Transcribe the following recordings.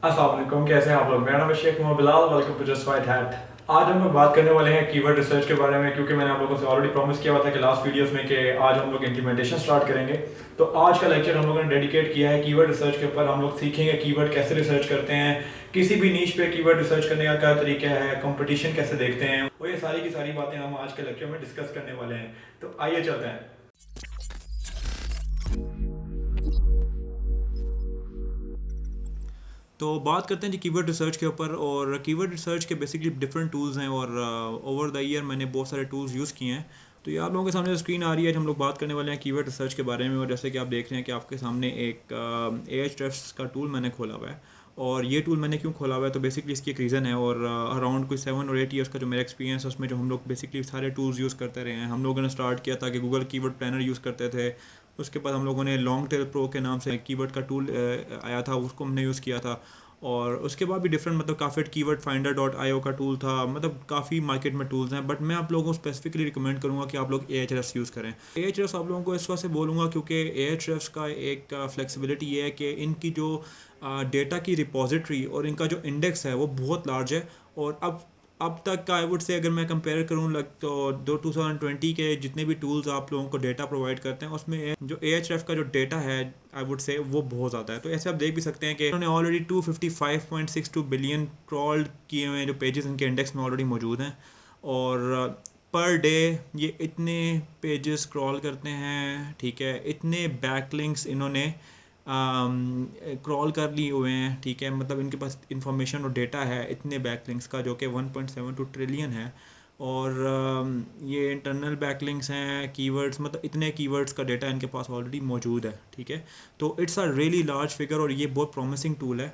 अस्सलाम वालेकुम, कैसे हैं आप लोग। मेरा नाम है Shaikh Mohammad Bilal. Welcome to just white hat. आज हम लोग बात करने वाले हैं कीवर्ड रिसर्च के बारे में, क्योंकि मैंने आप लोगों से ऑलरेडी प्रॉमिस किया हुआ था कि लास्ट वीडियोस में कि आज हम लोग इंप्लीमेंटेशन स्टार्ट करेंगे। तो आज का लेक्चर हम लोगों ने डेडिकेट किया है कीवर्ड रिसर्च के ऊपर। हम लोग सीखेंगे कीवर्ड कैसे रिसर्च करते हैं, किसी भी नीश पे कीवर्ड रिसर्च करने का क्या तरीका है, कंपटीशन कैसे देखते हैं, और ये सारी की सारी बातें हम आज के लेक्चर में डिस्कस करने वाले हैं। तो आइए चलते हैं। तो बात करते हैं जी कीवर्ड रिसर्च के ऊपर। और कीवर्ड रिसर्च के बेसिकली डिफरेंट टूल्स हैं, और ओवर द ईयर मैंने बहुत सारे टूल्स यूज़ किए हैं। तो ये आप लोगों के सामने जो स्क्रीन आ रही है, हम लोग बात करने वाले हैं कीवर्ड रिसर्च के बारे में। और जैसे कि आप देख रहे हैं कि आपके सामने एक Ahrefs का टूल मैंने खोला हुआ है। और ये टूल मैंने क्यों खोला हुआ है, तो बेसिकली इसकी एक रीज़न है। और अराउंड कोई 7 और 8 ईयर्स का जो मेरा एक्सपीरियंस है, उसमें जो हम लोग बेसिकली सारे टूल्स यूज़ करते रहे हैं। हम लोगों ने स्टार्ट किया था कि गूगल कीवर्ड प्लानर यूज़ करते थे। उसके बाद हम लोगों ने लॉन्ग टेल प्रो के नाम से कीवर्ड का टूल आया था, उसको हमने यूज़ किया था। और उसके बाद भी डिफरेंट मतलब काफ़ी कीवर्ड फाइंडर डॉट आई ओ का टूल था। मतलब काफ़ी मार्केट में टूल्स हैं, बट मैं आप लोगों को स्पेसिफिकली रिकमेंड करूँगा कि आप लोग Ahrefs यूज़ करें। Ahrefs आप लोगों को इस वजह से बोलूँगा क्योंकि Ahrefs का एक फ्लेक्सिबिलिटी ये है कि इनकी जो डेटा की रिपोजिटरी और इनका जो इंडेक्स है वो बहुत लार्ज है। और अब तक का आई वुड से अगर मैं कंपेयर करूँ लग तो 2020 के जितने भी टूल्स आप लोगों को डेटा प्रोवाइड करते हैं, उसमें जो Ahrefs का जो डेटा है आई वुड से वो बहुत ज़्यादा है। तो ऐसे आप देख भी सकते हैं कि उन्होंने ऑलरेडी 255.62 बिलियन क्रॉल्ड किए हुए हैं जो पेजेस इनके इंडेक्स में ऑलरेडी मौजूद हैं। और पर डे ये इतने पेजेस स्क्रॉल करते हैं, ठीक है, इतने बैकलिंक्स इन्होंने क्रॉल कर लिए हुए हैं, ठीक है। मतलब इनके पास इंफॉर्मेशन और डेटा है इतने बैकलिंक्स का, जो कि 1.72 ट्रिलियन है। और ये इंटरनल बैकलिंक्स हैं, कीवर्ड्स, मतलब इतने कीवर्ड्स का डेटा इनके पास ऑलरेडी मौजूद है, ठीक है। तो it's a really large figure, और ये बहुत प्रॉमिसिंग टूल है।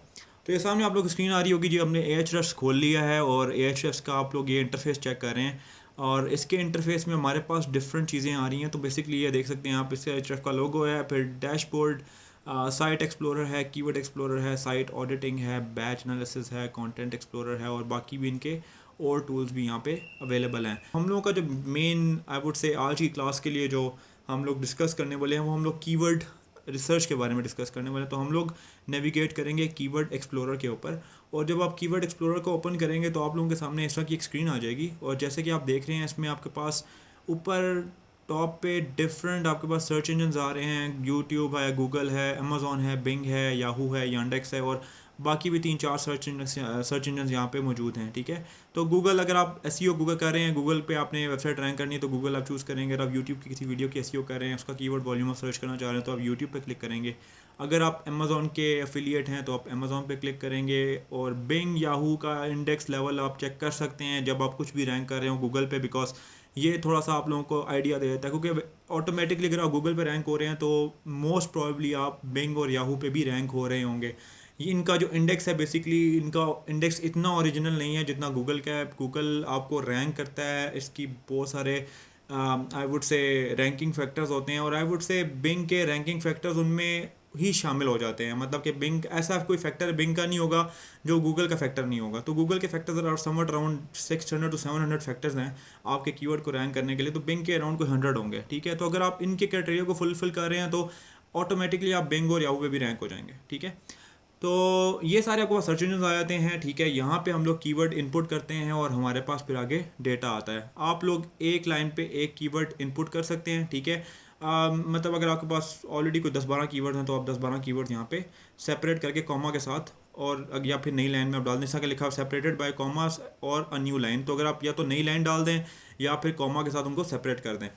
तो ये सामने आप लोग स्क्रीन आ रही होगी जी, हमने Ahrefs खोल लिया है। और Ahrefs का आप लोग ये इंटरफेस चेक कर रहे हैं। और इसके इंटरफेस में हमारे पास डिफरेंट चीज़ें आ रही हैं। तो बेसिकली ये देख सकते हैं आप, इससे Ahrefs का लोगो है, फिर डैशबोर्ड, साइट एक्सप्लोरर है, कीवर्ड एक्सप्लोरर है, साइट ऑडिटिंग है, बैच एनालिसिस है, कंटेंट एक्सप्लोरर है, और बाकी भी इनके और टूल्स भी यहाँ पे अवेलेबल हैं। हम लोगों का जो मेन आई वुड से आज की क्लास के लिए जो हम लोग डिस्कस करने वाले हैं, वो हम लोग कीवर्ड रिसर्च के बारे में डिस्कस करने वाले हैं। तो हम लोग नेविगेट करेंगे कीवर्ड एक्सप्लोरर के ऊपर। और जब आप कीवर्ड एक्सप्लोरर को ओपन करेंगे तो आप लोगों के सामने इस तरह की एक स्क्रीन आ जाएगी। और जैसे कि आप देख रहे हैं, इसमें आपके पास ऊपर टॉप पे डिफरेंट आपके पास सर्च इंजन आ रहे हैं। यूट्यूब है, गूगल है, अमेज़ॉन है, बिंग है, याहू है, यांडेक्स है, और बाकी भी 3-4 सर्च इंजन यहाँ पे मौजूद हैं, ठीक है। तो गूगल, अगर आप एसईओ गूगल कर रहे हैं, गूगल पे आपने वेबसाइट रैंक करनी है तो गूगल आप चूज़ करेंगे। अगर आप यूट्यूब की किसी वीडियो की एसईओ कर रहे हैं, उसका कीवर्ड वॉल्यूम सर्च करना चाह रहे हैं, तो आप यूट्यूब पे क्लिक करेंगे। अगर आप अमेज़ॉन के एफिलिएट हैं तो आप अमेज़ॉन पे क्लिक करेंगे। और बिंग, याहू का इंडेक्स लेवल आप चेक कर सकते हैं जब आप कुछ भी रैंक कर रहे हो गूगल पे, बिकॉज ये थोड़ा सा आप लोगों को आइडिया दे देता है। क्योंकि ऑटोमेटिकली अगर आप गूगल पे रैंक हो रहे हैं तो मोस्ट प्रोबेबली आप बिंग और याहू पे भी रैंक हो रहे होंगे। ये इनका जो इंडेक्स है, बेसिकली इनका इंडेक्स इतना ओरिजिनल नहीं है जितना गूगल का है। गूगल आपको रैंक करता है, इसकी बहुत सारे I would say ranking factors होते हैं। और आई वुड से बिंग के रैंकिंग फैक्टर्स उनमें ही शामिल हो जाते हैं। मतलब कि बिंग ऐसा कोई फैक्टर बिंग का नहीं होगा जो गूगल का फैक्टर नहीं होगा। तो गूगल के फैक्टर्स और समवट अराउंड 600 to 700 फैक्टर्स हैं आपके कीवर्ड को रैंक करने के लिए। तो बिंग के अराउंड कोई 100 होंगे, ठीक है। तो अगर आप इनके क्राइटेरिया को फुलफिल कर रहे हैं तो ऑटोमेटिकली आप बिंग और याहू पे भी रैंक हो जाएंगे, ठीक है। तो ये सारे आपके पास सर्च इंजन आ जाते हैं, ठीक है। यहाँ पे हम लोग कीवर्ड इनपुट करते हैं और हमारे पास फिर आगे डेटा आता है। आप लोग एक लाइन पे एक कीवर्ड इनपुट कर सकते हैं, ठीक है। मतलब अगर आपके पास ऑलरेडी कोई 10-12 कीवर्ड हैं तो आप 10-12 कीवर्ड यहाँ पे सेपरेट करके कॉमा के साथ, और या फिर नई लाइन में आप डाल दें। जैसा कि लिखा है सेपरेटेड बाय कॉमास और अ न्यू लाइन, तो अगर आप या तो नई लाइन डाल दें या फिर कॉमा के साथ उनको सेपरेट कर दें।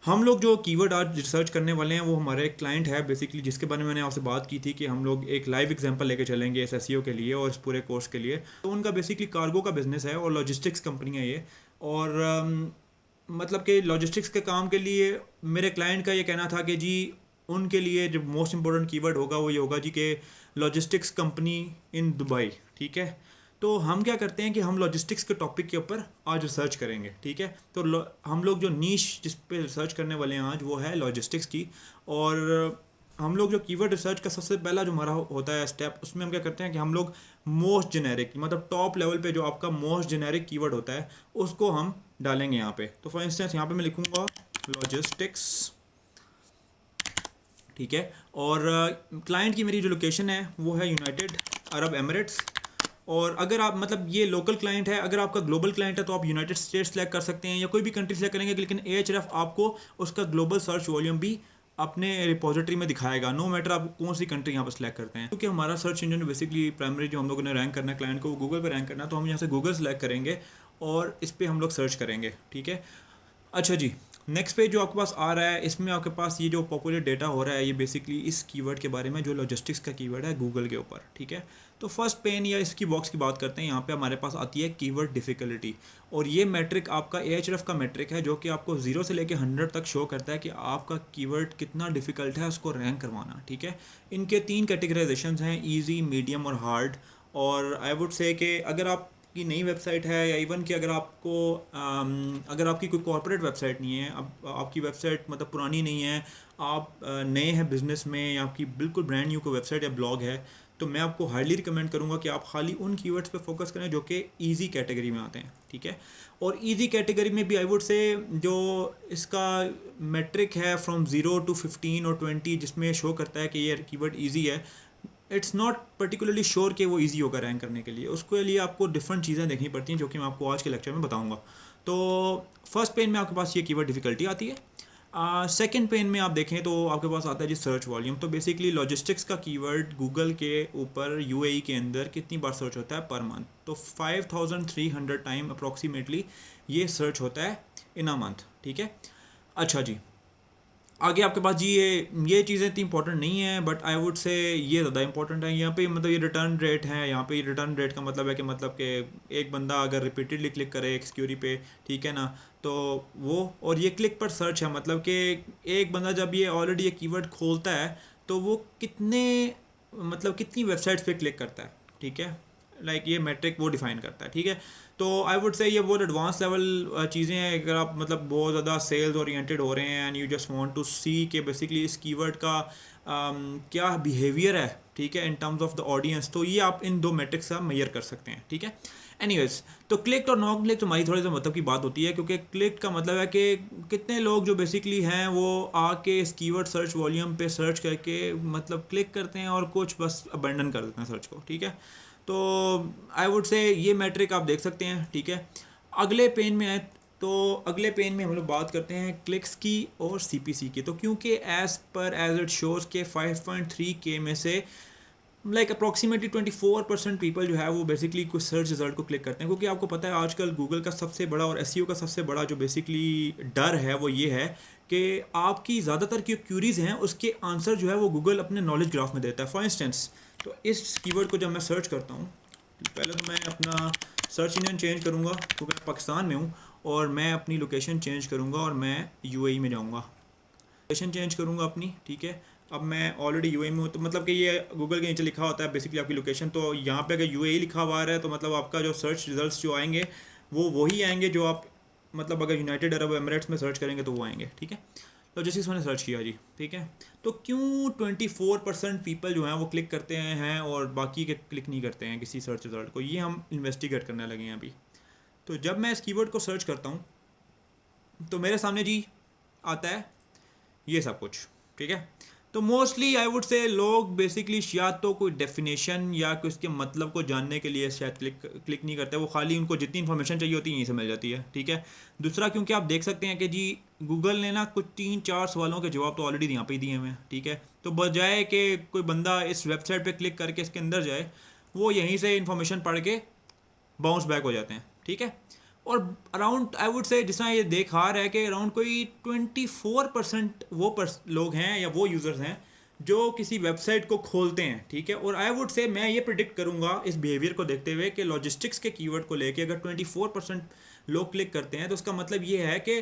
हम लोग जो कीवर्ड आज रिसर्च करने वाले हैं वो हमारे एक क्लाइंट है बेसिकली, जिसके बारे में मैंने आपसे बात की थी कि हम लोग एक लाइव एग्जांपल लेके चलेंगे इस एसईओ के लिए और इस पूरे कोर्स के लिए। तो उनका बेसिकली कार्गो का बिजनेस है और लॉजिस्टिक्स कंपनी है ये। और मतलब कि लॉजिस्टिक्स के काम के लिए मेरे क्लाइंट का ये कहना था कि जी उनके लिए जो मोस्ट इंपॉर्टेंट कीवर्ड होगा वो ये होगा जी कि लॉजिस्टिक्स कंपनी इन दुबई, ठीक है। तो हम क्या करते हैं कि हम लॉजिस्टिक्स के टॉपिक के ऊपर आज रिसर्च करेंगे, ठीक है। तो हम लोग जो नीश जिस पे रिसर्च करने वाले हैं आज वो है लॉजिस्टिक्स की। और हम लोग जो कीवर्ड रिसर्च का सबसे पहला जो हमारा होता है स्टेप, उसमें हम क्या करते हैं कि हम लोग मोस्ट जेनेरिक, मतलब टॉप लेवल पे जो आपका मोस्ट जेनेरिक कीवर्ड होता है उसको हम डालेंगे यहाँ पे। तो फॉर इंस्टेंस यहाँ पे मैं लिखूँगा लॉजिस्टिक्स, ठीक है। और क्लाइंट की मेरी जो लोकेशन है वो है यूनाइटेड अरब एमिरेट्स। और अगर आप मतलब ये लोकल क्लाइंट है, अगर आपका ग्लोबल क्लाइंट है तो आप यूनाइटेड स्टेट्स सेलेक्ट कर सकते हैं या कोई भी कंट्री सेलेक्ट करेंगे, लेकिन Ahref आपको उसका ग्लोबल सर्च वॉल्यूम भी अपने रिपोजिटरी में दिखाएगा, नो मैटर आप कौन सी कंट्री यहाँ पर सेलेक्ट करते हैं। क्योंकि हमारा सर्च इंजन बेसिकली प्राइमरी जो हम लोगों ने रैंक करना है क्लाइंट को, वो गूगल पर रैंक करना है, तो हम यहाँ से गूगल सेलेक्ट करेंगे और इस पर हम लोग सर्च करेंगे, ठीक है। अच्छा जी, नेक्स्ट पेज जो आपके पास आ रहा है, इसमें आपके पास ये जो पॉपुलर डेटा हो रहा है, ये बेसिकली इस कीवर्ड के बारे में जो लॉजिस्टिक्स का कीवर्ड है गूगल के ऊपर, ठीक है। तो फर्स्ट पेन या इसकी बॉक्स की बात करते हैं, यहाँ पे हमारे पास आती है कीवर्ड डिफ़िकल्टी, और ये मैट्रिक आपका Ahref का मैट्रिक है जो कि आपको 0 से लेकर 100 तक शो करता है कि आपका कीवर्ड कितना डिफ़िकल्ट है उसको रैंक करवाना, ठीक है। इनके 3 कैटेगराइजेशंस हैं, ईजी, मीडियम और हार्ड। और आई वुड से कि अगर आप की नई वेबसाइट है या इवन कि अगर आपको अगर आपकी कोई कॉर्पोरेट वेबसाइट नहीं है, अब आपकी वेबसाइट मतलब पुरानी नहीं है, आप नए हैं बिज़नेस में या आपकी बिल्कुल ब्रांड न्यू कोई वेबसाइट या ब्लॉग है, तो मैं आपको हाईली रिकमेंड करूंगा कि आप खाली उन कीवर्ड्स पे फोकस करें जो कि इजी कैटेगरी में आते हैं, ठीक है। और इजी कैटेगरी में भी आई वुड से जो इसका मेट्रिक है फ्रॉम 0 to 15 और 20 जिसमें शो करता है कि ये कीवर्ड इजी है, इट्स नॉट पर्टिकुलरली श्योर कि वो इजी होगा रैंक करने के लिए। उसके लिए आपको डिफरेंट चीज़ें देखनी पड़ती हैं जो कि मैं आपको आज के लेक्चर में बताऊंगा। तो फर्स्ट पेन में आपके पास ये कीवर्ड डिफ़िकल्टी आती है। सेकंड पेन में आप देखें तो आपके पास आता है जी सर्च वॉल्यूम। तो बेसिकली लॉजिस्टिक्स का कीवर्ड गूगल के ऊपर UAE के अंदर कितनी बार सर्च होता है पर मंथ, तो 5300 टाइम अप्रॉक्सीमेटली ये सर्च होता है इन अ मंथ, ठीक है। अच्छा जी, आगे आपके पास जी ये चीज़ें इतनी इंपॉर्टेंट नहीं है, बट आई वुड से ये ज़्यादा इंपॉर्टेंट है। यहाँ पे मतलब ये रिटर्न रेट है, यहाँ पे रिटर्न रेट का मतलब है कि एक बंदा अगर रिपीटेडली क्लिक करे एक क्वेरी पे, ठीक है ना, तो वो, और ये क्लिक पर सर्च है, मतलब कि एक बंदा जब ये ऑलरेडी ये कीवर्ड खोलता है तो वो कितनी वेबसाइट्स पे क्लिक करता है, ठीक है। ये मैट्रिक वो डिफाइन करता है, ठीक है। तो आई वुड से ये बहुत एडवांस लेवल चीज़ें हैं। अगर आप मतलब बहुत ज़्यादा सेल्स ओरिएंटेड हो रहे हैं and you just want to see कि बेसिकली इस कीवर्ड का क्या बिहेवियर है, ठीक है, in terms of the audience, तो ये आप इन 2 मैट्रिक्स का मेजर कर सकते हैं, ठीक है। एनीवेज, तो क्लिक और नॉन क्लिक हमारी थोड़ी सी मतलब की बात होती है, क्योंकि क्लिक का मतलब है कि कितने लोग जो बेसिकली हैं वो आके इस कीवर्ड सर्च वॉल्यूम पे सर्च करके मतलब क्लिक करते हैं और कुछ बस अबेंडन कर देते हैं सर्च को, ठीक है। तो आई वुड से ये मैट्रिक आप देख सकते हैं, ठीक है। अगले पेन में आए तो अगले पेन में हम लोग बात करते हैं क्लिक्स की और CPC की। तो क्योंकि एज इट शोज़ के 5.3K में से अप्रॉक्सीमेटली 24% पीपल जो है वो बेसिकली कुछ सर्च रिजल्ट को क्लिक करते हैं, क्योंकि आपको पता है आजकल गूगल का सबसे बड़ा और SEO का सबसे बड़ा जो बेसिकली डर है वो ये है कि आपकी ज़्यादातर की क्यूरीज़ हैं उसके आंसर जो है वो गूगल अपने नॉलेज ग्राफ में देता है। फॉर इंस्टेंस, तो इस कीवर्ड को जब मैं सर्च करता हूँ, पहले तो मैं अपना सर्च इंजन चेंज करूँगा क्योंकि मैं पाकिस्तान में हूँ, और मैं अपनी लोकेशन चेंज करूँगा और मैं UAE में जाऊँगा, लोकेशन चेंज करूँगा अपनी, ठीक है। अब मैं ऑलरेडी UAE में हूँ, तो मतलब कि ये गूगल के नीचे लिखा होता है बेसिकली आपकी लोकेशन, तो यहाँ पे अगर UAE लिखा हुआ है तो मतलब आपका जो सर्च रिजल्ट्स जो आएंगे वो वही आएंगे जो आप मतलब अगर यूनाइटेड अरब एमिरेट्स में सर्च करेंगे तो वो आएंगे, ठीक है। लॉजिस्टिक्स मैंने सर्च किया जी, ठीक है। तो क्यों 24% पीपल जो हैं वो क्लिक करते हैं और बाकी के क्लिक नहीं करते हैं किसी सर्च रिजल्ट को, ये हम इन्वेस्टिगेट करने लगे हैं अभी। तो जब मैं इस कीवर्ड को सर्च करता हूँ तो मेरे सामने जी आता है ये सब कुछ, ठीक है। तो मोस्टली आई वुड से लोग बेसिकली या तो कोई डेफिनेशन या कोई उसके मतलब को जानने के लिए शायद क्लिक नहीं करते, वो खाली उनको जितनी इन्फॉर्मेशन चाहिए होती है यहीं से मिल जाती है, ठीक है। दूसरा, क्योंकि आप देख सकते हैं कि जी गूगल ने ना कुछ 3-4 सवालों के जवाब तो ऑलरेडी यहाँ पे ही दिए हुए हैं, ठीक है। तो बजाय कि कोई बंदा इस वेबसाइट पर क्लिक करके इसके अंदर जाए, वो यहीं से इन्फॉर्मेशन पढ़ के बाउंस बैक हो जाते हैं, ठीक है। और अराउंड आई वुड से जितना ये देखा रहा है कि अराउंड कोई 24% वो लोग हैं या वो यूज़र्स हैं जो किसी वेबसाइट को खोलते हैं, ठीक है। और आई वुड से मैं ये प्रिडिक्ट करूँगा इस बिहेवियर को देखते हुए कि लॉजिस्टिक्स के कीवर्ड को लेके अगर 24% लोग क्लिक करते हैं तो उसका मतलब ये है कि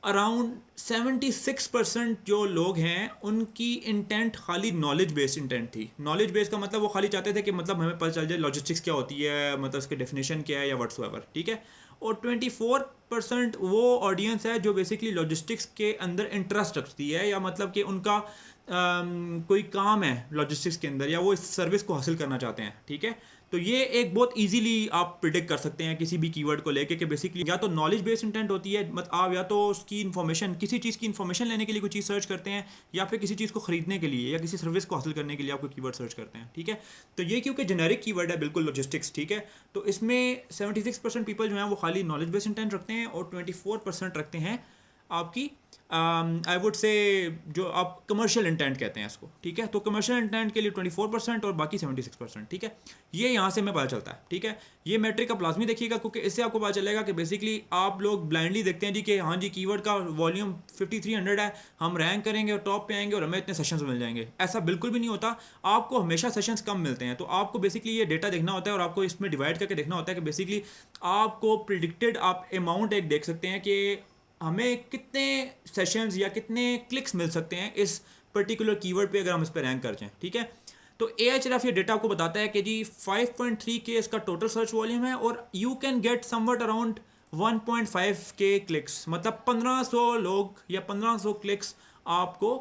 अराउंड 76% जो लोग हैं उनकी इंटेंट खाली नॉलेज बेस्ड इंटेंट थी। नॉलेज बेस्ड का मतलब वो खाली चाहते थे कि मतलब हमें पता चल जाए लॉजिस्टिक्स क्या होती है, मतलब उसके डेफिनेशन क्या है या व्हाट्सएवर, ठीक है। और 24% वो ऑडियंस है जो बेसिकली लॉजिस्टिक्स के अंदर इंटरेस्ट रखती है, या मतलब कि उनका कोई काम है लॉजिस्टिक्स के अंदर या वो इस सर्विस को हासिल करना चाहते हैं, ठीक है, तो ये एक बहुत इजीली आप प्रिडिक्ट कर सकते हैं किसी भी कीवर्ड को लेके कि बेसिकली या तो नॉलेज बेस्ड इंटेंट होती है, मतलब आप या तो उसकी इन्फॉर्मेशन, किसी चीज़ की इन्फॉर्मेशन लेने के लिए कोई चीज़ सर्च करते हैं, या फिर किसी चीज़ को खरीदने के लिए या किसी सर्विस को हासिल करने के लिए आप कोई कीवर्ड सर्च करते हैं, ठीक है। तो ये क्योंकि जेनेरिक कीवर्ड है बिल्कुल लॉजिस्टिक्स, ठीक है, तो इसमें 76% पीपल जो हैं वो खाली नॉलेज बेस्ड इंटेंट रखते हैं और 24% रखते हैं आपकी आई वुड से जो आप कमर्शियल इंटेंट कहते हैं इसको, ठीक है। तो कमर्शियल इंटेंट के लिए 24% और बाकी 76%, ठीक है। ये यहाँ से हमें पता चलता है, ठीक है। ये मैट्रिक आप लाजमी देखिएगा क्योंकि इससे आपको पता चलेगा कि बेसिकली आप लोग ब्लाइंडली देखते हैं जी कि हाँ जी कीवर्ड का वॉल्यूम 5300 है, हम रैंक करेंगे और टॉप पे आएंगे और हमें इतने सेशंस मिल जाएंगे। ऐसा बिल्कुल भी नहीं होता, आपको हमेशा सेशंस कम मिलते हैं। तो आपको बेसिकली ये डेटा देखना होता है और आपको इसमें डिवाइड करके देखना होता है कि बेसिकली आपको प्रिडिक्टेड आप अमाउंट एक देख सकते हैं कि हमें कितने सेशंस या कितने क्लिक्स मिल सकते हैं इस पर्टिकुलर कीवर्ड पे अगर हम इस पर रैंक कर जाएं, ठीक है। तो Ahref ये डेटा आपको बताता है कि जी 5.3 के इसका टोटल सर्च वॉल्यूम है और you can get somewhat around 1.5 के क्लिक्स, मतलब 1500 लोग या 1500 क्लिक्स आपको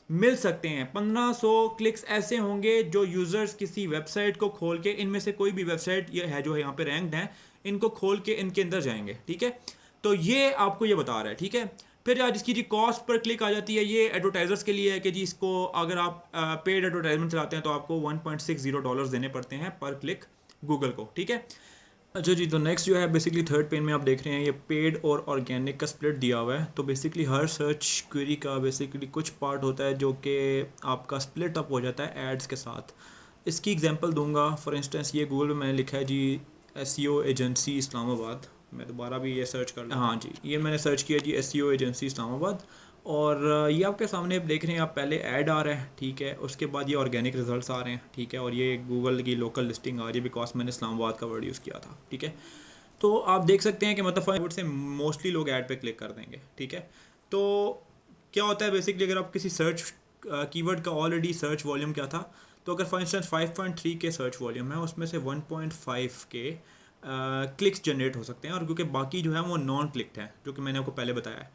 मिल सकते हैं। 1500 क्लिक्स ऐसे होंगे जो यूज़र्स किसी वेबसाइट को खोल के, इनमें से कोई भी वेबसाइट ये है जो यहाँ पे रैंक्ड हैं, इनको खोल के इनके अंदर जाएंगे, ठीक है। तो ये आपको ये बता रहा है, ठीक है। फिर आज इसकी जी कॉस्ट पर क्लिक आ जाती है, ये एडवर्टाइजर्स के लिए है कि जी इसको अगर आप पेड एडवर्टाइजमेंट चलाते हैं तो आपको $1.60 देने पड़ते हैं पर क्लिक गूगल को, ठीक है। अच्छा जी, तो नेक्स्ट जो है बेसिकली थर्ड पेन में आप देख रहे हैं ये पेड और ऑर्गेनिक का स्प्लिट दिया हुआ है। तो बेसिकली हर सर्च क्वेरी का बेसिकली कुछ पार्ट होता है जो कि आपका स्प्लिट अप हो जाता है एड्स के साथ। इसकी एग्जांपल दूंगा, फॉर इंस्टेंस ये गूगल में मैंने लिखा है जी SEO एजेंसी इस्लामाबाद। मैं दोबारा भी ये सर्च कर लूँ, हाँ जी, ये मैंने सर्च किया जी SEO एजेंसी इस्लामाबाद, और ये आपके सामने देख रहे हैं आप, पहले ऐड आ रहा है, ठीक है, उसके बाद ये ऑर्गेनिक रिजल्ट्स आ रहे हैं, ठीक है, और ये गूगल की लोकल लिस्टिंग आ रही है बिकॉज मैंने इस्लामाबाद का वर्ड यूज़ किया था, ठीक है। तो आप देख सकते हैं कि मतलब से मोस्टली लोग ऐड पे क्लिक कर देंगे, ठीक है। तो क्या होता है बेसिकली, अगर आप किसी सर्च कीवर्ड का ऑलरेडी सर्च वॉल्यूम क्या था, तो अगर फॉर इंस्टेंस 5.3 के सर्च वॉल्यूम है, उसमें से 1.5 के क्लिक्स जनरेट हो सकते हैं, और क्योंकि बाकी जो है वो नॉन क्लिक्ड है जो कि मैंने आपको पहले बताया है,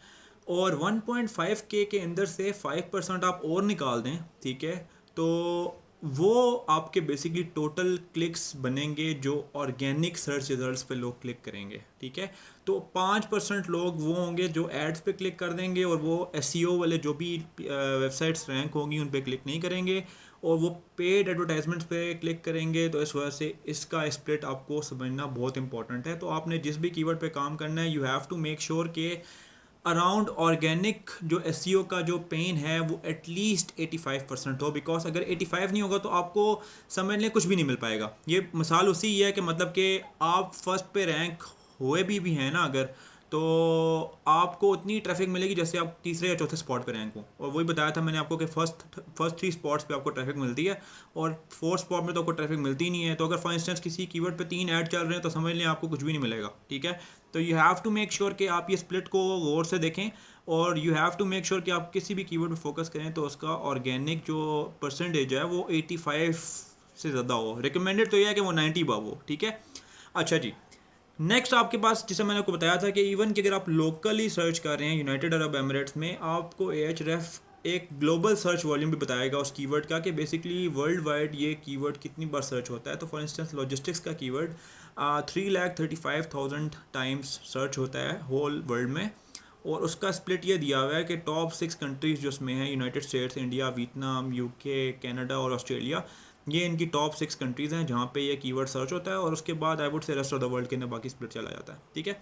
और 1.5 के अंदर से 5% आप और निकाल दें, ठीक है, तो वो आपके बेसिकली टोटल क्लिक्स बनेंगे जो ऑर्गेनिक सर्च रिजल्ट्स पे लोग क्लिक करेंगे, ठीक है। तो 5% लोग वो होंगे जो एड्स पे क्लिक कर देंगे और वो SEO वाले जो भी वेबसाइट्स रैंक होंगी उन पे क्लिक नहीं करेंगे, और वो पेड एडवर्टाइजमेंट्स पे क्लिक करेंगे। तो इस वजह से इसका स्प्लिट आपको समझना बहुत इंपॉर्टेंट है। तो आपने जिस भी कीवर्ड पे काम करना है, you have to make sure कि अराउंड ऑर्गेनिक जो SEO का जो पेन है वो एटलीस्ट 85% हो, बिकॉज अगर 85 नहीं होगा तो आपको समझ लें कुछ भी नहीं मिल पाएगा। ये मिसाल उसी है कि मतलब कि आप फर्स्ट पे रैंक हुए भी हैं ना अगर, तो आपको उतनी ट्रैफिक मिलेगी जैसे आप तीसरे या चौथे स्पॉट पे रैंक हो। और वही बताया था मैंने आपको कि फर्स्ट 3 स्पॉट्स पे आपको ट्रैफिक मिलती है और 4th स्पॉट में तो आपको ट्रैफिक मिलती नहीं है। तो अगर फॉर इंस्टेंस किसी कीवर्ड पे 3 ऐड चल रहे हैं तो समझ लें आपको कुछ भी नहीं मिलेगा, ठीक है। तो you have to make sure कि आप ये स्प्लिट को गौर से देखें, और you have to make sure कि आप किसी भी कीवर्ड पे फोकस करें तो उसका ऑर्गेनिक जो परसेंटेज है वो 85 से ज़्यादा हो। रिकमेंडेड तो यह है कि वो 90 अबव हो, ठीक है। अच्छा जी, नेक्स्ट आपके पास, जैसे मैंने आपको बताया था कि इवन कि अगर आप लोकली सर्च कर रहे हैं यूनाइटेड अरब एमिरेट्स में, आपको Ahref एक ग्लोबल सर्च वॉल्यूम भी बताएगा उस कीवर्ड का कि बेसिकली वर्ल्ड वाइड ये कीवर्ड कितनी बार सर्च होता है। तो फॉर इंस्टेंस लॉजिस्टिक्स का कीवर्ड 3,35,000 टाइम्स सर्च होता है होल वर्ल्ड में, और उसका स्प्लिट ये दिया हुआ है कि टॉप 6 कंट्रीज़ जो उसमें हैं, United states, India, Vietnam, UK, Canada और ऑस्ट्रेलिया, ये इनकी टॉप 6 कंट्रीज़ हैं जहाँ पे ये कीवर्ड सर्च होता है, और उसके बाद I would say rest of the world के अंदर बाकी स्प्लिट चला जाता है, ठीक है।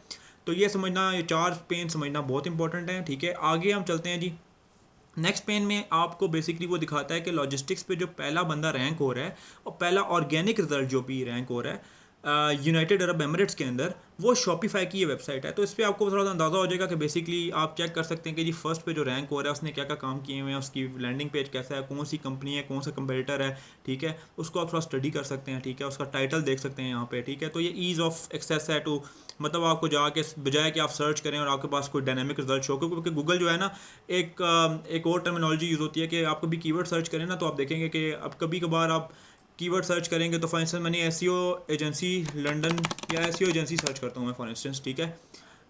तो ये समझना, ये 4 पेन समझना बहुत इंपॉर्टेंट है, ठीक है। आगे हम चलते हैं जी। नेक्स्ट पेन में आपको बेसिकली वो दिखाता है कि लॉजिस्टिक्स पे जो पहला बंदा रैंक हो रहा है और पहला ऑर्गेनिक रिजल्ट जो भी रैंक हो रहा है यूनाइटेड अरब एमिरेट्स के अंदर, वो शॉपिफाई की ये वेबसाइट है। तो इस पर आपको थोड़ा सा अंदाज़ा हो जाएगा कि बेसिकली आप चेक कर सकते हैं कि जी फर्स्ट पे जो रैंक हो रहा है उसने क्या क्या काम किए हुए हैं, उसकी लैंडिंग पेज कैसा है, कौन सी कंपनी है, कौन सा कंपेटिटर है, ठीक है, उसको आप थोड़ा स्टडी कर सकते हैं, ठीक है, उसका टाइटल देख सकते हैं यहाँ पे, ठीक है। तो ये ईज़ ऑफ एक्सेस है टू, मतलब आपको जाके बजाय कि आप सर्च करें और आपके पास कोई डायनेमिक रिजल्ट शो, क्योंकि गूगल जो है ना एक और टर्मिनोलॉजी यूज़ होती है कि आप कभी कीवर्ड सर्च करें ना तो आप देखेंगे कि अब कभी कभार आप कीवर्ड सर्च करेंगे तो फॉर इंस्टेंस मैंने SEO एजेंसी लंदन या SEO एजेंसी सर्च करता हूँ मैं फॉर इंस्टेंस, ठीक है।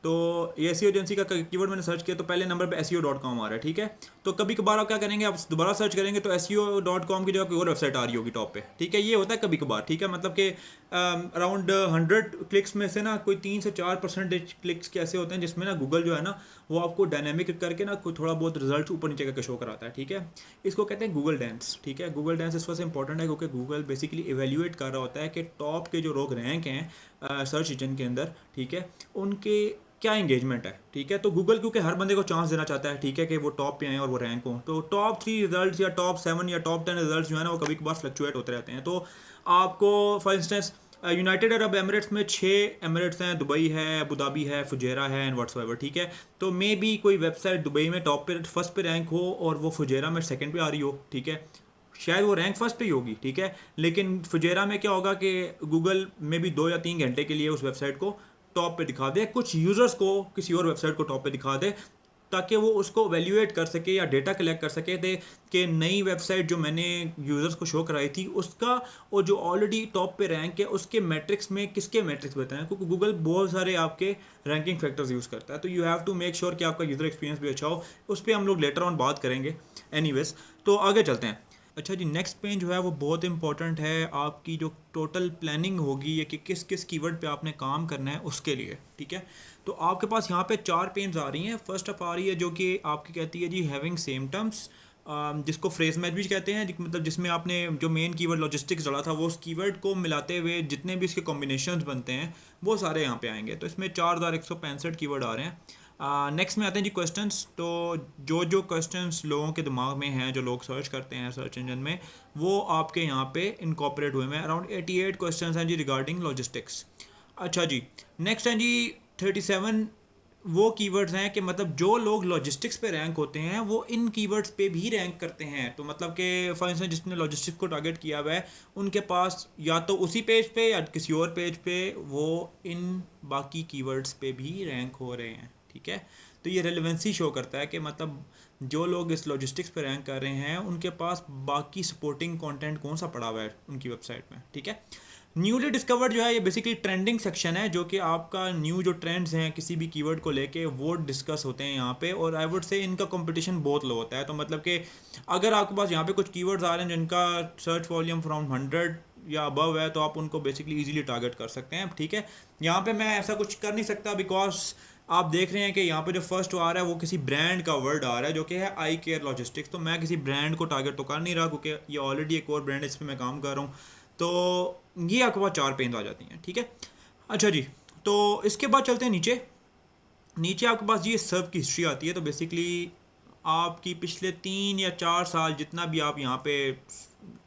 तो ये एसईओ एजेंसी का कीवर्ड मैंने सर्च किया तो पहले नंबर पे SEO.com आ रहा है, ठीक है। तो कभी कभार आप क्या करेंगे, आप दोबारा सर्च करेंगे तो SEO.com की जगह कोई और वेबसाइट आ रही होगी टॉप पे, ठीक है। ये होता है कभी कभार, ठीक है। मतलब कि अराउंड 100 क्लिक्स में से ना कोई 3 से 4% क्लिक्स कैसे होते हैं जिसमें ना गूगल जो है ना वो आपको डायनेमिक करके ना कोई थोड़ा बहुत रिजल्ट ऊपर नीचे करके शो कराता है, ठीक है। इसको कहते हैं गूगल डांस, ठीक है। गूगल डांस इस वजह से इंपॉर्टेंट है क्योंकि गूगल बेसिकली इवेल्यूएट कर रहा होता है कि टॉप के जो लोग रैंक हैं सर्च इंजन के अंदर, ठीक है, उनके क्या इंगेजमेंट है, ठीक है। तो गूगल क्योंकि हर बंदे को चांस देना चाहता है, ठीक है, कि वो टॉप पे आए और वो रैंक हो। तो टॉप 3 रिजल्ट्स या टॉप 7 या टॉप 10 रिजल्ट्स जो है ना वो कभी कभार फ्लक्चुएट होते रहते हैं। तो आपको for instance United Arab Emirates में 6 एमिरेट्स हैं, दुबई है, अबू धाबी है, फुजेरा है एंड व्हाट्सएवर, ठीक है। तो मे बी कोई वेबसाइट दुबई में टॉप पे फर्स्ट पे रैंक हो और वो फुजेरा में सेकंड पे आ रही हो, ठीक है। शायद वो रैंक फर्स्ट पे ही होगी, ठीक है। लेकिन फुजेरा में क्या होगा कि गूगल में भी 2 या 3 घंटे के लिए उस वेबसाइट को टॉप पे दिखा दे, कुछ यूज़र्स को किसी और वेबसाइट को टॉप पे दिखा दे, ताकि वो उसको वैल्यूएट कर सके या डेटा कलेक्ट कर सके थे कि नई वेबसाइट जो मैंने यूज़र्स को शो कराई थी उसका वो जो ऑलरेडी टॉप पे रैंक है उसके मैट्रिक्स में किसके मैट्रिक्स बताएं, क्योंकि गूगल बहुत सारे आपके रैंकिंग फैक्टर्स यूज़ करता है। तो you have to make sure कि आपका यूज़र एक्सपीरियंस भी अच्छा हो। उस पर हम लोग लेटर ऑन बात करेंगे। एनीवेज, तो आगे चलते हैं। अच्छा जी, नेक्स्ट पेन जो है वो बहुत इंपॉर्टेंट है आपकी जो टोटल प्लानिंग होगी ये कि किस किस कीवर्ड पे आपने काम करना है उसके लिए, ठीक है। तो आपके पास यहाँ पे 4 पेन्स आ रही हैं। फर्स्ट अप आ रही है जो कि आपकी कहती है जी हैविंग सेम टर्म्स, जिसको फ्रेज मैच भी कहते हैं, मतलब जिसमें आपने जो मेन कीवर्ड लॉजिस्टिक्स डाला था वो उस कीवर्ड को मिलाते हुए जितने भी इसके कॉम्बिनेशंस बनते हैं वो सारे यहाँ पे आएंगे। तो इसमें 4165 कीवर्ड आ रहे हैं। नेक्स्ट में आते हैं जी क्वेश्चंस। तो जो जो क्वेश्चंस लोगों के दिमाग में हैं, जो लोग सर्च करते हैं सर्च इंजन में, वो आपके यहाँ पे इनकॉर्पोरेट हुए हैं। अराउंड 88 क्वेश्चंस हैं जी रिगार्डिंग लॉजिस्टिक्स। अच्छा जी, नेक्स्ट हैं जी 37 वो कीवर्ड्स हैं कि मतलब जो लोग लॉजिस्टिक्स पे रैंक होते हैं वो इन कीवर्ड्स पे भी रैंक करते हैं। तो मतलब कि फॉर इंस्टेंस जिसने लॉजिस्टिक्स को टारगेट किया हुआ है उनके पास या तो उसी पेज पे या किसी और पेज पे वो इन बाकी कीवर्ड्स पे भी रैंक हो रहे हैं, ठीक है। तो ये रेलेवेंसी शो करता है कि मतलब जो लोग इस लॉजिस्टिक्स पे रैंक कर रहे हैं उनके पास बाकी सपोर्टिंग कंटेंट कौन सा पड़ा हुआ है उनकी वेबसाइट में, ठीक है। न्यूली डिस्कवर्ड जो है ये बेसिकली ट्रेंडिंग सेक्शन है, जो कि आपका न्यू जो ट्रेंड्स हैं किसी भी कीवर्ड को लेके वो डिस्कस होते हैं यहाँ पे। और आई वुड से इनका कंपटीशन बहुत लो होता है। तो मतलब कि अगर आपके पास यहाँ पे कुछ कीवर्ड्स आ रहे हैं जिनका सर्च वॉल्यूम फ्रॉम 100 या अबव है तो आप उनको बेसिकली इजीली टारगेट कर सकते हैं, ठीक है। यहाँ पे मैं ऐसा कुछ कर नहीं सकता बिकॉज आप देख रहे हैं कि यहाँ पे जो फर्स्ट आ रहा है वो किसी ब्रांड का वर्ड आ रहा है जो कि है आई केयर लॉजिस्टिक्स। तो मैं किसी ब्रांड को टारगेट तो कर नहीं रहा क्योंकि ये ऑलरेडी एक और ब्रांड है इस पर मैं काम कर रहा हूँ। तो ये आपके पास 4 पेन्स आ जाती हैं, ठीक है। अच्छा जी, तो इसके बाद चलते हैं नीचे। नीचे आपके पास ये सर्व की हिस्ट्री आती है। तो बेसिकली आपकी पिछले 3 या 4 साल जितना भी आप यहाँ पे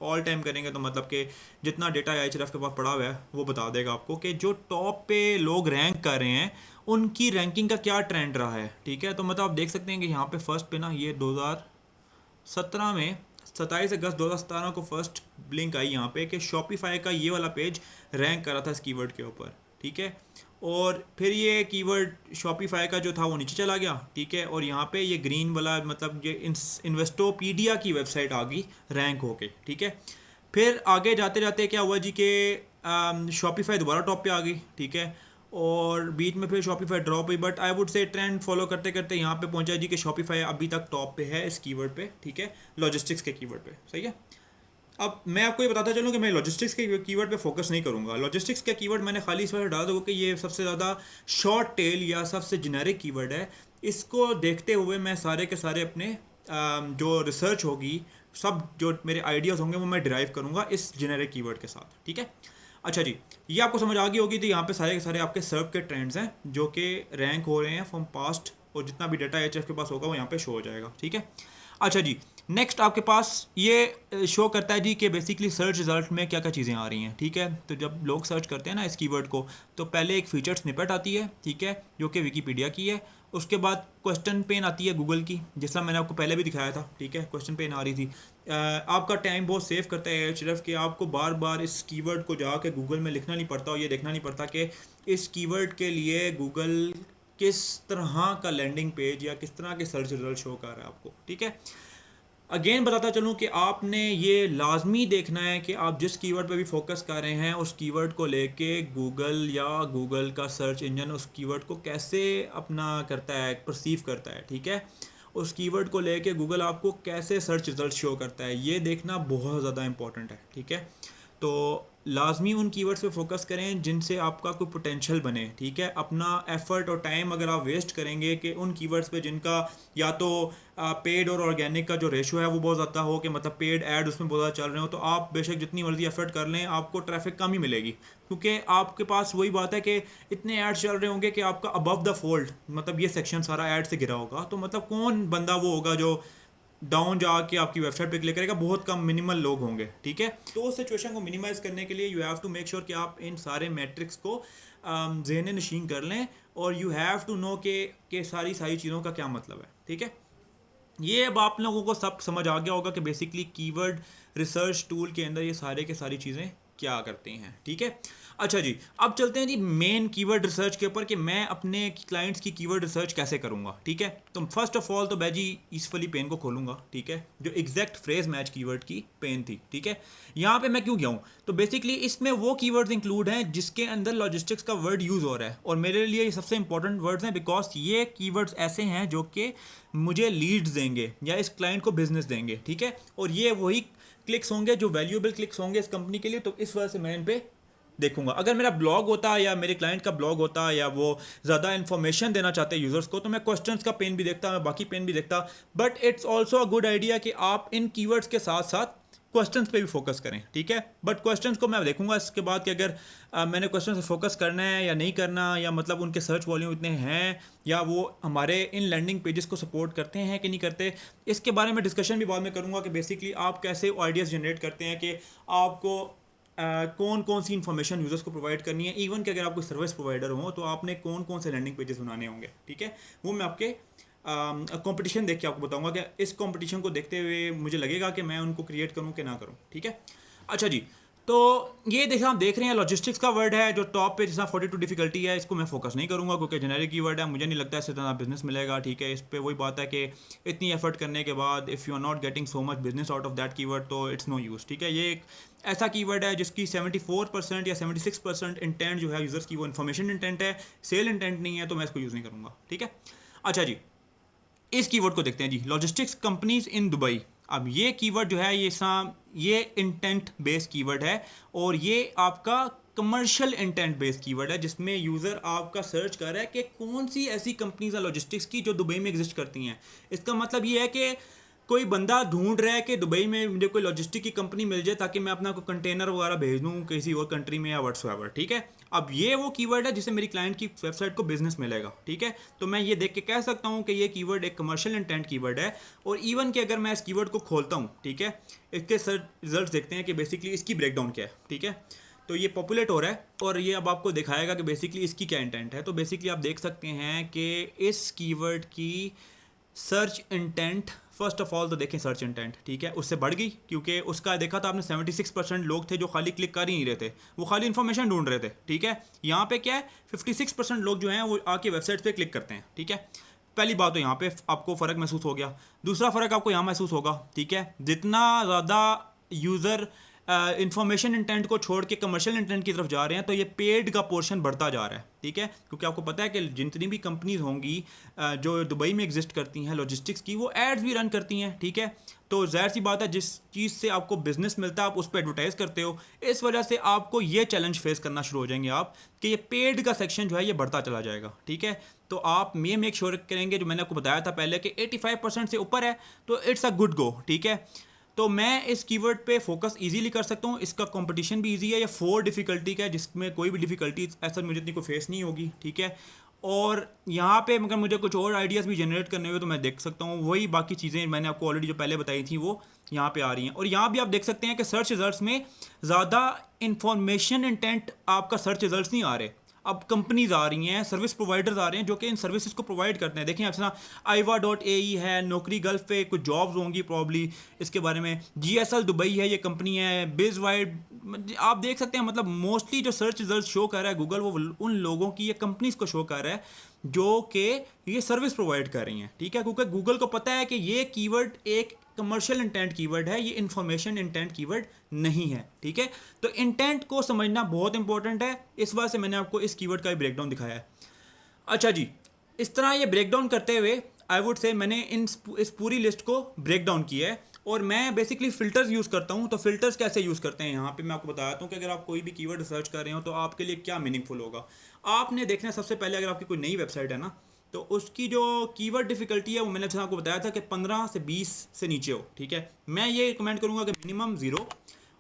ऑल टाइम करेंगे तो मतलब कि जितना डेटा Ahrefs के पास पड़ा हुआ है वो बता देगा आपको कि जो टॉप पे लोग रैंक कर रहे हैं उनकी रैंकिंग का क्या ट्रेंड रहा है, ठीक है। तो मतलब आप देख सकते हैं कि यहाँ पे फर्स्ट पे ना ये 2017 में 27 अगस्त 2017 को फर्स्ट लिंक आई यहाँ पे कि शॉपिफाई का ये वाला पेज रैंक करा था इस कीवर्ड के ऊपर, ठीक है। और फिर ये कीवर्ड शॉपिफाई का जो था वो नीचे चला गया, ठीक है। और यहाँ पे ये ग्रीन वाला मतलब ये इन्वेस्टोपीडिया की वेबसाइट आ गई रैंक होके, ठीक है। फिर आगे जाते जाते क्या हुआ जी कि शॉपिफाई दोबारा टॉप पे आ गई, ठीक है। और बीच में फिर शॉपिफाई ड्रॉप हुई, but I would say trend follow करते करते यहाँ पे पहुँचा जी कि शॉपिफाई अभी तक टॉप पे है इस कीवर्ड पे, ठीक है, लॉजिस्टिक्स के कीवर्ड पे, सही है। अब मैं आपको ये बताता चलूँ कि मैं लॉजिस्टिक्स के कीवर्ड पे फोकस नहीं करूँगा। लॉजिस्टिक्स का कीवर्ड मैंने खाली इस वजह डाल दूँगा कि ये सबसे ज़्यादा शॉर्ट टेल या सबसे जेनेरिक कीवर्ड है। इसको देखते हुए मैं सारे के सारे अपने जो रिसर्च होगी, सब जो मेरे आइडियाज़ होंगे वो मैं डिराइव करूँगा इस जेनेरिक कीवर्ड के साथ, ठीक है। अच्छा जी, ये आपको समझ आ गई होगी। तो यहाँ पे सारे के सारे आपके सर्व के ट्रेंड्स हैं जो कि रैंक हो रहे हैं फ्रॉम पास्ट, और जितना भी डेटा Ahrefs के पास होगा वो यहाँ पे शो हो जाएगा, ठीक है। अच्छा जी, नेक्स्ट आपके पास ये शो करता है जी कि बेसिकली सर्च रिजल्ट में क्या क्या चीज़ें आ रही हैं, ठीक है। तो जब लोग सर्च करते हैं ना इस कीवर्ड को तो पहले एक फीचर स्निपेट आती है, ठीक है, जो कि विकीपीडिया की है। उसके बाद क्वेश्चन पेन आती है गूगल की, जिसका मैंने आपको पहले भी दिखाया था, ठीक है, क्वेश्चन पेन आ रही थी। आपका टाइम बहुत सेव करता है Ahrefs कि आपको बार बार इस कीवर्ड को जाके गूगल में लिखना नहीं पड़ता और ये देखना नहीं पड़ता कि इस कीवर्ड के लिए गूगल किस तरह का लैंडिंग पेज या किस तरह के सर्च रिजल्ट शो कर रहा है आपको, ठीक है। अगेन बताता चलूँ कि आपने ये लाजमी देखना है कि आप जिस कीवर्ड पे भी फोकस कर रहे हैं उस कीवर्ड को लेके गूगल या गूगल का सर्च इंजन उस कीवर्ड को कैसे अपना करता है, परसीव करता है, ठीक है। उस कीवर्ड को लेके गूगल आपको कैसे सर्च रिजल्ट शो करता है, ये देखना बहुत ज़्यादा इंपॉर्टेंट है, ठीक है। तो लाजमी उन कीवर्ड्स पे फोकस करें जिनसे आपका कोई पोटेंशियल बने, ठीक है। अपना एफर्ट और टाइम अगर आप वेस्ट करेंगे कि उन कीवर्ड्स पे जिनका या तो पेड और ऑर्गेनिक का जो रेशो है वो बहुत ज़्यादा हो, कि मतलब पेड ऐड उसमें बहुत ज़्यादा चल रहे हो, तो आप बेशक जितनी मर्जी एफर्ट कर लें आपको ट्रैफिक कम ही मिलेगी, क्योंकि आपके पास वही बात है कि इतने ऐड चल रहे होंगे कि आपका अबव द फोल्ड, मतलब ये सेक्शन सारा ऐड से गिरा होगा, तो मतलब कौन बंदा वो होगा जो डाउन जाके आपकी वेबसाइट पे क्लिक करेगा, बहुत कम मिनिमल लोग होंगे, ठीक है। तो उस सिचुएशन को मिनिमाइज करने के लिए you have to make sure कि आप इन सारे मैट्रिक्स को ज़हन नशीन कर लें, और यू हैव टू नो कि सारी चीज़ों का क्या मतलब है, ठीक है। ये अब आप लोगों को सब समझ आ गया होगा कि बेसिकली कीवर्ड रिसर्च टूल के अंदर ये सारे के सारी चीज़ें क्या करती हैं, ठीक है। अच्छा जी, अब चलते हैं जी मेन कीवर्ड रिसर्च के ऊपर कि मैं अपने क्लाइंट्स की कीवर्ड रिसर्च कैसे करूंगा, ठीक है। तो फर्स्ट ऑफ ऑल तो मैं जी इस वाली पेन को खोलूंगा, ठीक है, जो एग्जैक्ट फ्रेज मैच कीवर्ड की पेन थी, ठीक है। यहाँ पे मैं क्यों गया हूँ, तो बेसिकली इसमें वो कीवर्ड्स इंक्लूड हैं जिसके अंदर लॉजिस्टिक्स का वर्ड यूज़ हो रहा है, और मेरे लिए ये सबसे इंपॉर्टेंट वर्ड्स हैं बिकॉज ये कीवर्ड्स ऐसे हैं जो कि मुझे लीड्स देंगे या इस क्लाइंट को बिजनेस देंगे, ठीक है। और ये वही क्लिक्स होंगे जो वैल्यूएबल क्लिक्स होंगे इस कंपनी के लिए, तो इस वजह से मैं इन पे देखूंगा। अगर मेरा ब्लॉग होता या मेरे क्लाइंट का ब्लॉग होता या वो ज़्यादा इन्फॉर्मेशन देना चाहते हैं यूज़र्स को, तो मैं क्वेश्चंस का पेन भी देखता, मैं बाकी पेन भी देखता। But it's also a good idea कि आप इन कीवर्ड्स के साथ साथ क्वेश्चंस पे भी फोकस करें, ठीक है। बट क्वेश्चंस को मैं देखूंगा इसके बाद कि अगर मैंने क्वेश्चन से फोकस करना है या नहीं करना, या मतलब उनके सर्च वॉल्यूम इतने हैं या वो हमारे इन लैंडिंग पेजेस को सपोर्ट करते हैं कि नहीं करते, इसके बारे में डिस्कशन भी बाद में करूंगा कि बेसिकली आप कैसे आइडियाज़ जनरेट करते हैं कि आपको कौन कौन सी इन्फॉर्मेशन यूज़र्स को प्रोवाइड करनी है। इवन कि अगर आप कोई सर्विस प्रोवाइडर हो तो आपने कौन कौन से लैंडिंग पेजेस बनाने होंगे, ठीक है। वो मैं आपके कंपटीशन देख के आपको बताऊंगा कि इस कंपटीशन को देखते हुए मुझे लगेगा कि मैं उनको क्रिएट करूं कि ना करूं, ठीक है। अच्छा जी, तो ये देखा आप देख रहे हैं लॉजिस्टिक्स का वर्ड है जो टॉप पे, जैसा 42 डिफिकल्टी है, इसको मैं फोकस नहीं करूंगा क्योंकि जेनेरिक की वर्ड है, मुझे नहीं लगता इससे ज़्यादा बिजनेस मिलेगा, ठीक है। इस पर वही बात है कि इतनी एफर्ट करने के बाद if you are not getting so much business out of that keyword तो इट्स नो यूज़, ठीक है। ये एक ऐसा कीवर्ड है जिसकी 74% या 76% इंटेंट जो है यूज़र्स की वो इन्फॉर्मेशन इंटेंट है, सेल इंटेंट नहीं है, तो मैं इसको यूज़ नहीं करूँगा, ठीक है। अच्छा जी, इस कीवर्ड को देखते हैं जी, लॉजिस्टिक्स कंपनीज इन दुबई। अब ये कीवर्ड जो है ये इंटेंट बेस्ड कीवर्ड है, और ये आपका कमर्शियल इंटेंट बेस्ड कीवर्ड है जिसमें यूज़र आपका सर्च कर रहा है कि कौन सी ऐसी कंपनीज है लॉजिस्टिक्स की जो दुबई में एग्जिस्ट करती हैं। इसका मतलब ये है कि कोई बंदा ढूंढ रहा है कि दुबई में मुझे कोई लॉजिस्टिक की कंपनी मिल जाए ताकि मैं अपना कोई कंटेनर वगैरह भेज दूँ किसी और कंट्री में या व्हाट्सएवर, ठीक है। अब ये वो कीवर्ड है जिससे मेरी क्लाइंट की वेबसाइट को बिजनेस मिलेगा, ठीक है। तो मैं ये देख के कह सकता हूँ कि ये कीवर्ड एक कमर्शियल इंटेंट कीवर्ड है। और इवन कि अगर मैं इस कीवर्ड को खोलता हूँ, ठीक है, इसके सर्च रिजल्ट देखते हैं कि बेसिकली इसकी ब्रेकडाउन क्या है, ठीक है। तो ये पॉपुलेट हो रहा है और ये अब आपको दिखाएगा कि बेसिकली इसकी क्या इंटेंट है। तो बेसिकली आप देख सकते हैं कि इस कीवर्ड की search intent, first of all तो देखें सर्च इंटेंट, ठीक है, उससे बढ़ गई क्योंकि उसका देखा था आपने 76% लोग थे जो खाली क्लिक कर ही नहीं रहे थे, वो खाली इन्फॉर्मेशन ढूंढ रहे थे, ठीक है। यहाँ पे क्या है, 56% लोग जो हैं वो आके वेबसाइट पे क्लिक करते हैं, ठीक है। पहली बात तो यहाँ पे आपको फ़र्क महसूस हो गया। दूसरा फ़र्क आपको यहाँ महसूस होगा, ठीक है, जितना ज़्यादा यूज़र इन्फॉर्मेशन इंटेंट को छोड़ के कमर्शियल इंटेंट की तरफ जा रहे हैं तो ये पेड का पोर्शन बढ़ता जा रहा है, ठीक है। क्योंकि आपको पता है कि जितनी भी कंपनीज होंगी जो दुबई में एग्जिस्ट करती हैं लॉजिस्टिक्स की, वो एड्स भी रन करती हैं, ठीक है। तो ज़ाहिर सी बात है जिस चीज़ से आपको बिजनेस मिलता है आप उस पर एडवर्टाइज़ करते हो, इस वजह से आपको ये चैलेंज फेस करना शुरू हो जाएंगे आप कि ये पेड का सेक्शन जो है ये बढ़ता चला जाएगा, ठीक है। तो आप ये मेक श्योर करेंगे, जो मैंने आपको बताया था पहले कि 85% से ऊपर है तो इट्स अ गुड गो, ठीक है। तो मैं इस कीवर्ड पे फोकस इजीली कर सकता हूँ, इसका कंपटीशन भी इजी है, ये 4 डिफ़िकल्टी का है जिसमें कोई भी डिफ़िकल्टी ऐसा मुझे इतनी कोई फेस नहीं होगी, ठीक है। और यहाँ पे अगर मुझे कुछ और आइडियाज़ भी जनरेट करने हुए तो मैं देख सकता हूँ, वही बाकी चीज़ें मैंने आपको ऑलरेडी जो पहले बताई थी वो यहाँ पे आ रही हैं। और यहाँ भी आप देख सकते हैं कि सर्च रिजल्ट्स में ज़्यादा इंफॉर्मेशन इंटेंट आपका सर्च रिजल्ट्स नहीं आ रहे, अब कंपनीज आ रही हैं, सर्विस प्रोवाइडर्स आ रहे हैं जो कि इन सर्विसेज को प्रोवाइड करते हैं। देखिए ऐसा iva.ae है, नौकरी गल्फ पे कुछ जॉब्स होंगी प्रॉब्ली, इसके बारे में GSL दुबई है, ये कंपनी है, बिज वाइड, आप देख सकते हैं। मतलब मोस्टली जो सर्च रिजल्ट शो कर रहा है गूगल, वो उन लोगों की, ये कंपनीज को शो कर रहा है जो कि ये सर्विस प्रोवाइड कर रही हैं, ठीक है। क्योंकि गूगल को पता है कि ये कीवर्ड एक कमर्शियल इंटेंट कीवर्ड है, ये इंफॉर्मेशन इंटेंट कीवर्ड नहीं है, ठीक है। तो इंटेंट को समझना बहुत इंपॉर्टेंट है, इस वजह से मैंने आपको इस कीवर्ड का ब्रेकडाउन दिखाया है। अच्छा जी, इस तरह ये ब्रेकडाउन करते हुए आई वुड से मैंने इस पूरी लिस्ट को ब्रेक डाउन किया है, और मैं बेसिकली फ़िल्टर्स यूज़ करता हूँ। तो फ़िल्टर्स कैसे यूज़ करते हैं यहाँ पे मैं आपको बताता हूँ कि अगर आप कोई भी कीवर्ड सर्च कर रहे हो तो आपके लिए क्या मीनिंगफुल होगा। आपने देखना सबसे पहले, अगर आपकी कोई नई वेबसाइट है ना, तो उसकी जो कीवर्ड डिफ़िकल्टी है वो मैंने जैसे आपको बताया था कि 15 से 20 से नीचे हो, ठीक है। मैं ये रिकमेंड करूँगा कि मिनिमम 0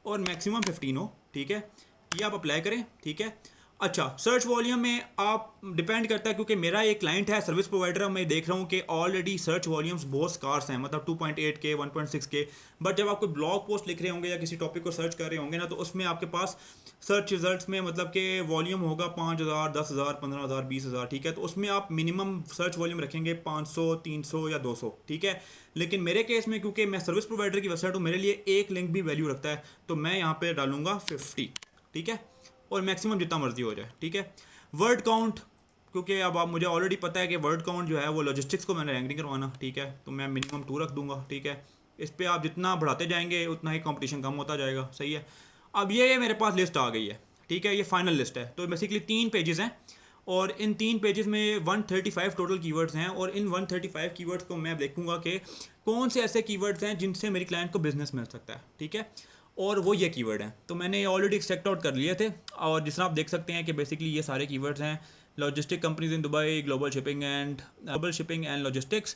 और मैक्सिमम 15 हो, ठीक है। ये आप अप्लाई करें, ठीक है। अच्छा, सर्च वॉल्यूम में आप डिपेंड करता है, क्योंकि मेरा एक क्लाइंट है, सर्विस प्रोवाइडर है, मैं देख रहा हूँ कि ऑलरेडी सर्च वॉल्यूम्स बहुत स्कार्स हैं, मतलब 2.8 के 1.6 के। बट जब आप कोई ब्लॉग पोस्ट लिख रहे होंगे या किसी टॉपिक को सर्च कर रहे होंगे ना, तो उसमें आपके पास सर्च रिजल्ट्स में मतलब कि वॉल्यूम होगा 5,000, 10,000, 15,000, 20,000, ठीक है। तो उसमें आप मिनिमम सर्च वॉल्यूम रखेंगे 500, 300 या 200, ठीक है। लेकिन मेरे केस में, क्योंकि मैं सर्विस प्रोवाइडर की वेबसाइट हूँ, मेरे लिए एक लिंक भी वैल्यू रखता है, तो मैं यहाँ पे डालूंगा 50, ठीक है, और मैक्सिमम जितना मर्जी हो जाए, ठीक है। वर्ड काउंट, क्योंकि अब आप मुझे ऑलरेडी पता है कि वर्ड काउंट जो है वो लॉजिस्टिक्स को मैंने रैंक नहीं करवाना, ठीक है, तो मैं मिनिमम 2 रख दूंगा, ठीक है। इस पर आप जितना बढ़ाते जाएंगे उतना ही कंपटीशन कम होता जाएगा, सही है। अब ये मेरे पास लिस्ट आ गई है, ठीक है, ये फाइनल लिस्ट है। तो बेसिकली 3 पेजेस हैं, और इन 3 पेजेस में 135 टोटल कीवर्ड्स हैं, और इन 135 कीवर्ड्स को मैं देखूंगा कि कौन से ऐसे कीवर्ड्स हैं जिनसे मेरी क्लाइंट को बिजनेस मिल सकता है, ठीक है, और वो ये कीवर्ड हैं। तो मैंने ये ऑलरेडी एक्सट्रैक्ट आउट कर लिए थे, और जिस तरह आप देख सकते हैं कि बेसिकली ये सारे कीवर्ड्स हैं। Logistic companies in Dubai, global shipping and logistics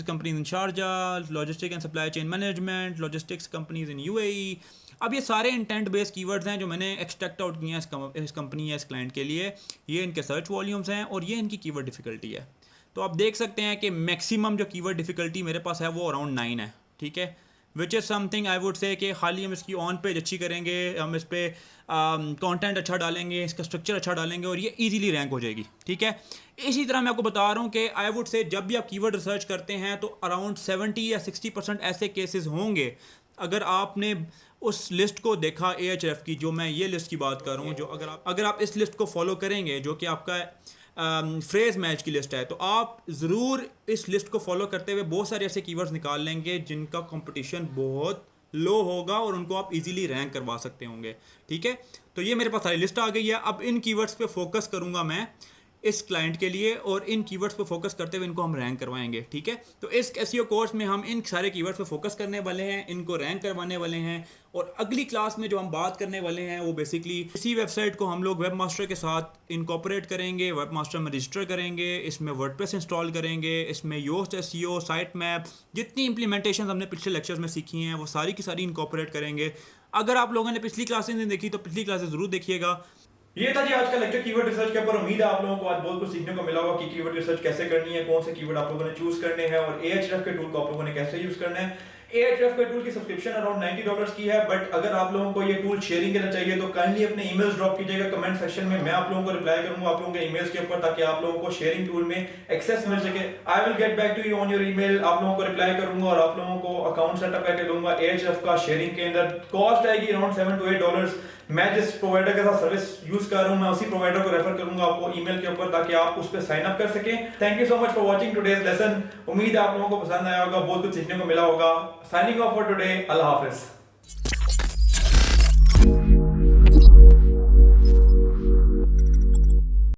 companies in Sharjah, logistic and supply chain management, logistics companies in UAE. अब ये सारे इंटेंट बेस्ड कीवर्ड्स हैं जो मैंने एक्सट्रैक्ट आउट किए हैं इस कंपनी या इस क्लाइंट के लिए। ये इनके सर्च वॉल्यूम्स हैं, और ये इनकी कीवर्ड डिफ़िकल्टी है। तो आप देख सकते हैं कि मैक्सिमम जो कीवर्ड डिफ़िकल्टी मेरे पास है वो अराउंड 9 है, ठीक है। Which is something I would say कि खाली हम इसकी ऑन पेज अच्छी करेंगे, हम इस पर कंटेंट अच्छा डालेंगे, इसका स्ट्रक्चर अच्छा डालेंगे, और ये इजीली रैंक हो जाएगी, ठीक है। इसी तरह मैं आपको बता रहा हूँ कि आई वुड से जब भी आप कीवर्ड रिसर्च करते हैं तो अराउंड 70 या 60% ऐसे केसेस होंगे, अगर आपने उस लिस्ट को देखा Ahref की, जो मैं ये लिस्ट की बात कर रहा हूँ, जो अगर आप इस लिस्ट को फॉलो करेंगे, जो कि आपका फ्रेज मैच की लिस्ट है, तो आप ज़रूर इस लिस्ट को फॉलो करते हुए बहुत सारे ऐसे कीवर्ड्स निकाल लेंगे जिनका कंपटीशन बहुत लो होगा, और उनको आप इजीली रैंक करवा सकते होंगे, ठीक है। तो ये मेरे पास सारी लिस्ट आ गई है। अब इन कीवर्ड्स पे फोकस करूंगा मैं इस क्लाइंट के लिए, और इन कीवर्ड्स पे फोकस करते हुए इनको हम रैंक करवाएंगे, ठीक है। तो इस एसईओ कोर्स में हम इन सारे कीवर्ड्स पे फोकस करने वाले हैं, इनको रैंक करवाने वाले हैं, और अगली क्लास में जो हम बात करने वाले हैं वो बेसिकली इसी वेबसाइट को हम लोग वेबमास्टर के साथ इनकॉर्पोरेट करेंगे, वेबमास्टर में रजिस्टर करेंगे, इसमें वर्डप्रेस इंस्टॉल करेंगे, इसमें योस्ट एसईओ, साइट मैप, जितनी इंप्लीमेंटेशन हमने पिछले लेक्चर्स में सीखी हैं वो सारी की सारी इनकॉर्पोरेट करेंगे। अगर आप लोगों ने पिछली क्लासेस नहीं देखी तो पिछली क्लासेस ज़रूर देखिएगा। ये था जी आज का लेक्चर कीवर्ड रिसर्च के ऊपर। उम्मीद है आप लोगों को आज बहुत कुछ सीखने को मिला होगा कि कीवर्ड रिसर्च कैसे करनी है, कौन से कीवर्ड आप लोगों ने चूज करने हैं, और Ahref के टूल को आप लोगों ने कैसे यूज करना है। Ahref के टूल की सब्सक्रिप्शन अराउंड $90 की है, बट अगर आप लोगों को ये टूल शेयरिंग के लिए चाहिए तो काइंडली अपने ईमेल्स ड्रॉप कीजिएगा कमेंट सेक्शन में, मैं आप लोगों को रिप्लाई करूंगा आप लोगों के ईमेल्स के ऊपर, ताकि आप लोगों को शेयरिंग टूल में एक्सेस मिल सके। I will get back to you on your email, आप लोगों को रिप्लाई करूंगा और आप लोगों को अकाउंट सेटअप करके दूंगा Ahref का शेयरिंग के अंदर। कॉस्ट आएगी अराउंड $7 to $8। मैं जिस प्रोवाइडर के साथ सर्विस यूज कर रहा हूं मैं उसी प्रोवाइडर को रेफर करूंगा आपको ईमेल के ऊपर, ताकि आप उस पर साइन अप कर सकें। Thank you so much for watching today's lesson. उम्मीद है आप लोगों को पसंद आया होगा, बहुत कुछ सीखने को मिला होगा। Signing off for today, Allah Hafiz.